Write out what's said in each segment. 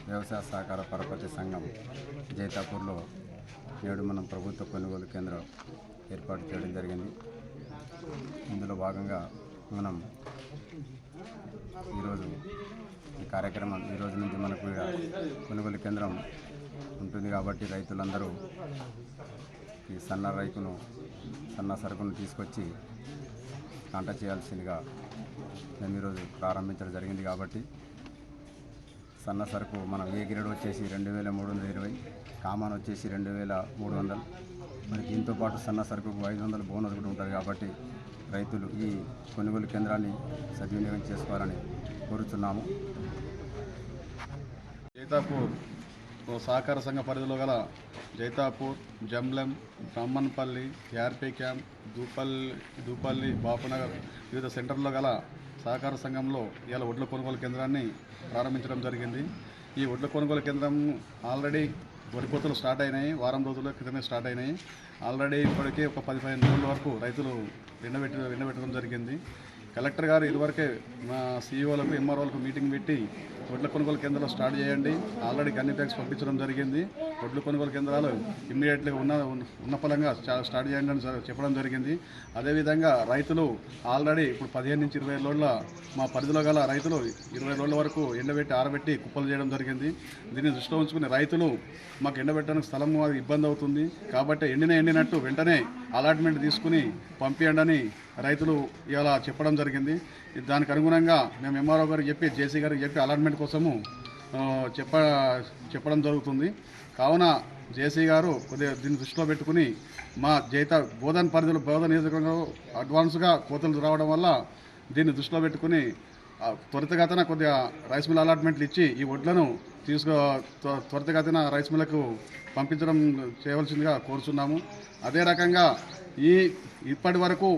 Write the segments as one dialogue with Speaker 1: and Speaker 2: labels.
Speaker 1: వ్యవసాయ సహకార పరపతి సంఘం జైతాపూర్లో నేడు మనం ప్రభుత్వ కొనుగోలు కేంద్రం ఏర్పాటు చేయడం జరిగింది. ఇందులో భాగంగా మనం ఈరోజు ఈ కార్యక్రమం ఈ రోజు నుంచి మనకు కొనుగోలు కేంద్రం ఉంటుంది కాబట్టి రైతులందరూ ఈ సన్న సరుకును తీసుకొచ్చి పంట చేయాల్సిందిగా మేము ఈరోజు ప్రారంభించడం జరిగింది. కాబట్టి సన్న సరుకు మనం ఏ గ్రేడ్ వచ్చేసి 2320, కామన్ వచ్చేసి 2300, మరి దీంతో పాటు సన్న సరుకుకు 500 బోనస్ కూడా ఉంటుంది. కాబట్టి రైతులు ఈ కొనుగోలు కేంద్రాన్ని సద్వినియోగం చేసుకోవాలని కోరుతున్నాము.
Speaker 2: జైతాపూర్ సహకార సంఘ పరిధిలో గల జైతాపూర్, జంబ్లం, బ్రహ్మన్పల్లి, యార్పీ క్యాంప్, దూపల్లి, బాపునగర్ వివిధ సెంటర్లో గల సహకార సంఘంలో ఇవాళ వడ్ల కొనుగోలు కేంద్రాన్ని ప్రారంభించడం జరిగింది. ఈ వడ్ల కొనుగోలు కేంద్రం ఆల్రెడీ వరి కోతలు స్టార్ట్ అయినాయి, వారం రోజుల క్రితమే స్టార్ట్ అయినాయి. ఆల్రెడీ ఇప్పటికే ఒక 10-15 రోజుల వరకు రైతులు ఎండబెట్టడం జరిగింది. కలెక్టర్ గారు ఇదివరకే మా సీఈఓలకు, ఎంఆర్ఓలకు మీటింగ్ పెట్టి వడ్ల కొనుగోలు కేంద్రాలు స్టార్ట్ చేయండి, ఆల్రెడీ గన్ని బ్యాగ్స్ పంపించడం జరిగింది. వడ్ల కొనుగోలు కేంద్రాలు ఇమ్మీడియట్గా ఉన్న పలంగా స్టార్ట్ చేయండి అని చెప్పడం జరిగింది. అదేవిధంగా రైతులు ఆల్రెడీ ఇప్పుడు 15 నుంచి 20 రోజుల మా పరిధిలో గల రైతులు 20 రోజుల వరకు ఎండబెట్టి ఆరబెట్టి కుప్పలు చేయడం జరిగింది. దీన్ని దృష్టిలో ఉంచుకుని రైతులు మాకు ఎండబెట్టడానికి స్థలం ఇబ్బంది అవుతుంది కాబట్టి ఎండినట్టు వెంటనే అలాట్మెంట్ తీసుకుని పంపించండి అని రైతులు ఇలా చెప్పడం జరిగింది. దానికి అనుగుణంగా మేము ఎంఆర్ఓ గారికి చెప్పి, జేసీ గారికి చెప్పి అలాట్మెంట్ కోసము చెప్పడం జరుగుతుంది. కావున జేసీ గారు కొద్దిగా దీన్ని దృష్టిలో పెట్టుకుని మా బోధన్ పరిధిలో బోధన నియోజకవర్గంలో అడ్వాన్స్గా కోతలు రావడం వల్ల దీన్ని దృష్టిలో పెట్టుకుని త్వరితగతిన కొద్దిగా రైస్ మిల్ అలాట్మెంట్లు ఇచ్చి ఈ వడ్లను త్వరితగతిన రైస్ మిల్లకు పంపించడం చేయవలసిందిగా కోరుచున్నాము. అదే రకంగా ఇప్పటి వరకు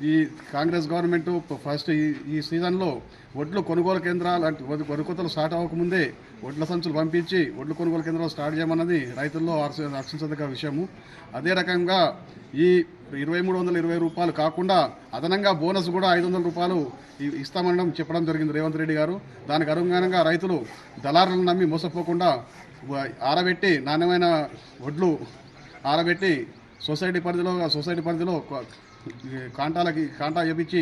Speaker 2: ఈ కాంగ్రెస్ గవర్నమెంట్ ఫస్ట్ ఈ సీజన్లో వడ్లు కొనుగోలు కేంద్రాలు అంటే వరి కోతలు స్టార్ట్ అవ్వకముందే వడ్ల సంచులు పంపించి వడ్లు కొనుగోలు కేంద్రాలు స్టార్ట్ చేయమన్నది రైతుల్లో హర్షించదగ్గ విషయము. అదే రకంగా ఈ 2320 రూపాయలు కాకుండా అదనంగా బోనస్ కూడా 500 రూపాయలు ఇస్తామనడం చెప్పడం జరిగింది రేవంత్ రెడ్డి గారు. దానికి అనుగుణంగా రైతులు దళారులను నమ్మి మోసపోకుండా ఆరబెట్టి నాణ్యమైన వడ్లు ఆరబెట్టి సొసైటీ పరిధిలో కాంటా చేపించి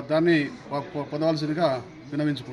Speaker 2: దాన్ని పొందవలసిందిగా విన్నవించుకుంటున్నాం.